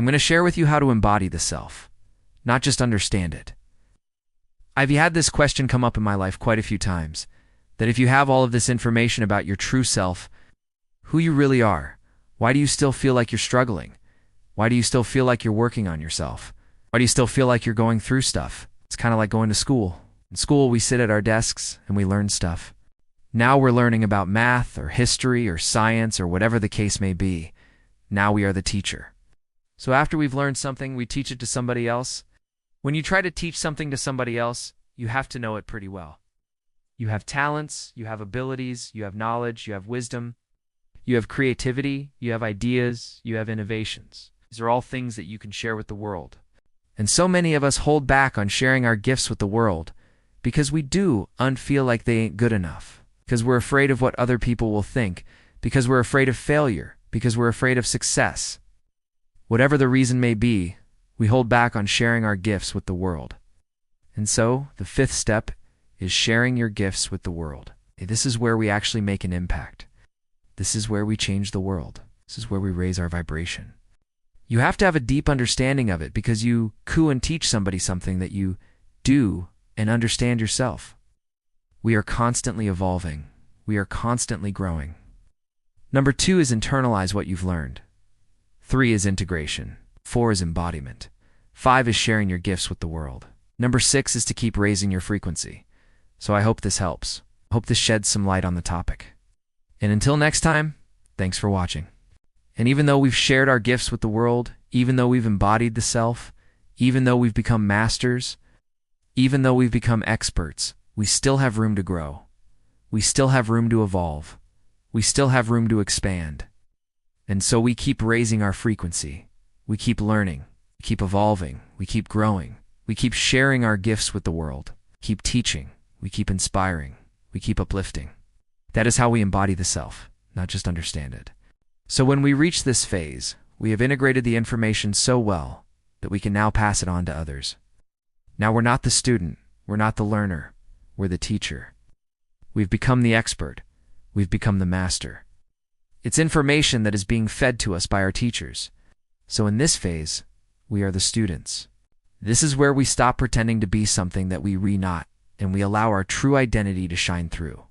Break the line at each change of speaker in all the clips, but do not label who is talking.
I'm going to share with you how to embody the self, not just understand it. I've had this question come up in my life quite a few times, that if you have all of this information about your true self, who you really are, why do you still feel like you're struggling? Why do you still feel like you're working on yourself? Why do you still feel like you're going through stuff? It's kind of like going to school. In school, we sit at our desks and we learn stuff. Now we're learning about math or history or science or whatever the case may be. Now we are the teacher. So after we've learned something, we teach it to somebody else. When you try to teach something to somebody else, you have to know it pretty well. You have talents, you have abilities, you have knowledge, you have wisdom, you have creativity, you have ideas, you have innovations. These are all things that you can share with the world. And so many of us hold back on sharing our gifts with the world because we do feel like they ain't good enough, because we're afraid of what other people will think, because we're afraid of failure, because we're afraid of success. Whatever the reason may be, we hold back on sharing our gifts with the world. And so, the fifth step is sharing your gifts with the world. This is where we actually make an impact. This is where we change the world. This is where we raise our vibration. You have to have a deep understanding of it because you and teach somebody something that you do and understand yourself. We are constantly evolving. We are constantly growing. Number 2 is internalize what you've learned. 3 is integration. 4 is embodiment. 5 is sharing your gifts with the world. Number 6 is to keep raising your frequency. So I hope this helps. I hope this sheds some light on the topic. And until next time, thanks for watching. And even though we've shared our gifts with the world, even though we've embodied the self, even though we've become masters, even though we've become experts, we still have room to grow. We still have room to evolve. We still have room to expand. And so we keep raising our frequency. We keep learning. We keep evolving. We keep growing. We keep sharing our gifts with the world. Keep teaching. We keep inspiring. We keep uplifting. That is how we embody the self, not just understand it. So when we reach this phase, we have integrated the information so well that we can now pass it on to others. Now we're not the student, we're not the learner, we're the teacher. We've become the expert, we've become the master. It's information that is being fed to us by our teachers. So in this phase, we are the students. This is where we stop pretending to be something that we're not, and we allow our true identity to shine through.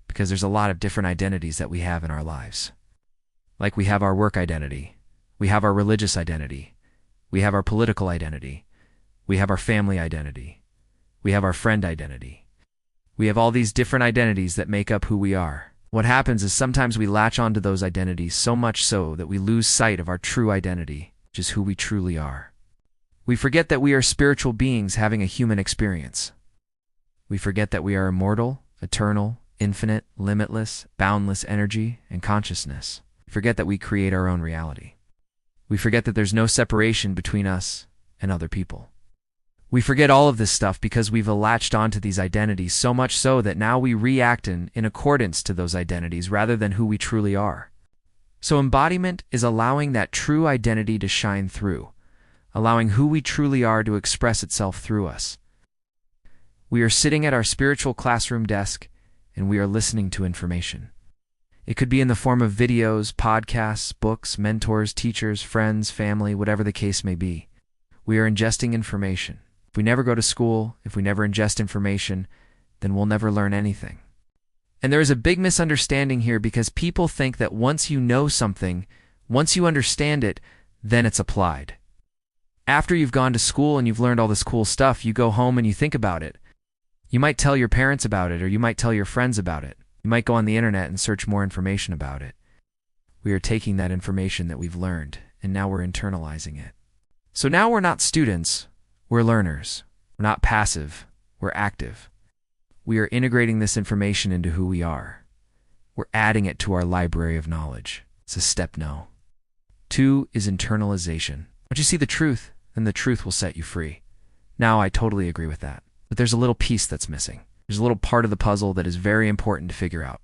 Because there's a lot of different identities that we have in our lives. Like we have our work identity, we have our religious identity, we have our political identity, we have our family identity, we have our friend identity. We have all these different identities that make up who we are. What happens is sometimes we latch onto those identities so much so that we lose sight of our true identity, which is who we truly are. We forget that we are spiritual beings having a human experience. We forget that we are immortal, eternal, infinite, limitless, boundless energy and consciousness. We forget that we create our own reality. We forget that there's no separation between us and other people. We forget all of this stuff because we've latched onto these identities so much so that now we react in accordance to those identities rather than who we truly are. So embodiment is allowing that true identity to shine through, allowing who we truly are to express itself through us. We are sitting at our spiritual classroom desk and we are listening to information. It could be in the form of videos, podcasts, books, mentors, teachers, friends, family, whatever the case may be. We are ingesting information. If we never go to school, if we never ingest information, then we'll never learn anything. And there is a big misunderstanding here because people think that once you know something, once you understand it, then it's applied. After you've gone to school and you've learned all this cool stuff, you go home and you think about it. You might tell your parents about it, or you might tell your friends about it. You might go on the internet and search more information about it. We are taking that information that we've learned, and now we're internalizing it. So now we're not students, we're learners. We're not passive, we're active. We are integrating this information into who we are. We're adding it to our library of knowledge. It's a step no. 2 is internalization. Once you see the truth, then the truth will set you free. Now, I totally agree with that. But there's a little piece that's missing. There's a little part of the puzzle that is very important to figure out.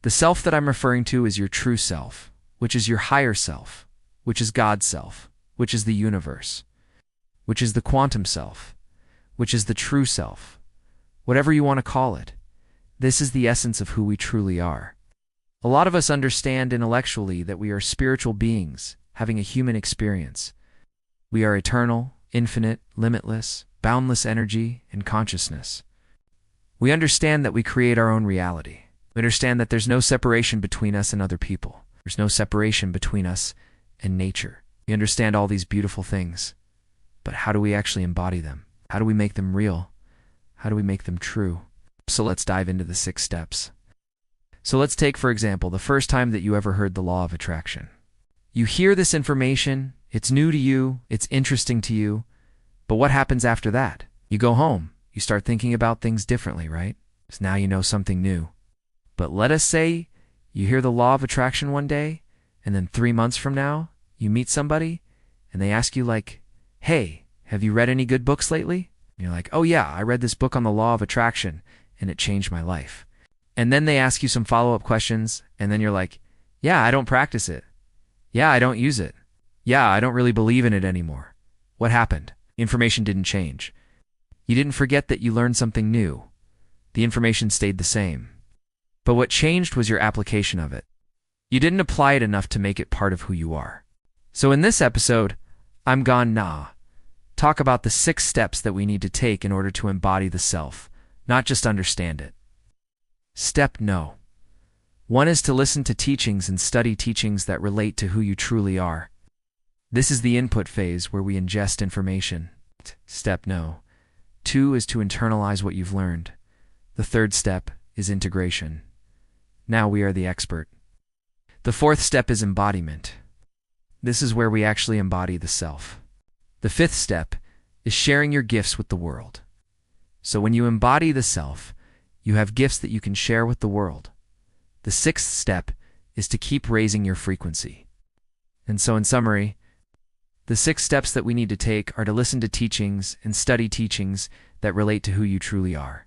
The self that I'm referring to is your true self, which is your higher self, which is God's self, which is the universe, which is the quantum self, which is the true self. Whatever you want to call it, this is the essence of who we truly are. A lot of us understand intellectually that we are spiritual beings having a human experience, We are eternal, infinite, limitless, boundless energy and consciousness. We understand that we create our own reality. We understand that there's no separation between us and other people. There's no separation between us and nature. We understand all these beautiful things. But how do we actually embody them? How do we make them real? How do we make them true? So let's dive into the 6 steps. So let's take, for example, the first time that you ever heard the law of attraction. You hear this information, it's new to you, it's interesting to you, but what happens after that? You go home, you start thinking about things differently, right? Because now you know something new. But let us say you hear the law of attraction one day, and then 3 months from now, you meet somebody, and they ask you like, hey, have you read any good books lately? And you're like, oh yeah, I read this book on the law of attraction, and it changed my life. And then they ask you some follow-up questions, and then you're like, yeah, I don't practice it. Yeah, I don't use it. Yeah, I don't really believe in it anymore. What happened? Information didn't change. You didn't forget that you learned something new. The information stayed the same. But what changed was your application of it. You didn't apply it enough to make it part of who you are. So in this episode, I'm gonna talk about the 6 steps that we need to take in order to embody the self, not just understand it. Step no. 1 is to listen to teachings and study teachings that relate to who you truly are. This is the input phase where we ingest information. Step no. 2 is to internalize what you've learned. The 3rd step is integration. Now we are the expert. The 4th step is embodiment. This is where we actually embody the self. The 5th step is sharing your gifts with the world. So when you embody the self, you have gifts that you can share with the world. The 6th step is to keep raising your frequency. And so in summary, the 6 steps that we need to take are to listen to teachings and study teachings that relate to who you truly are.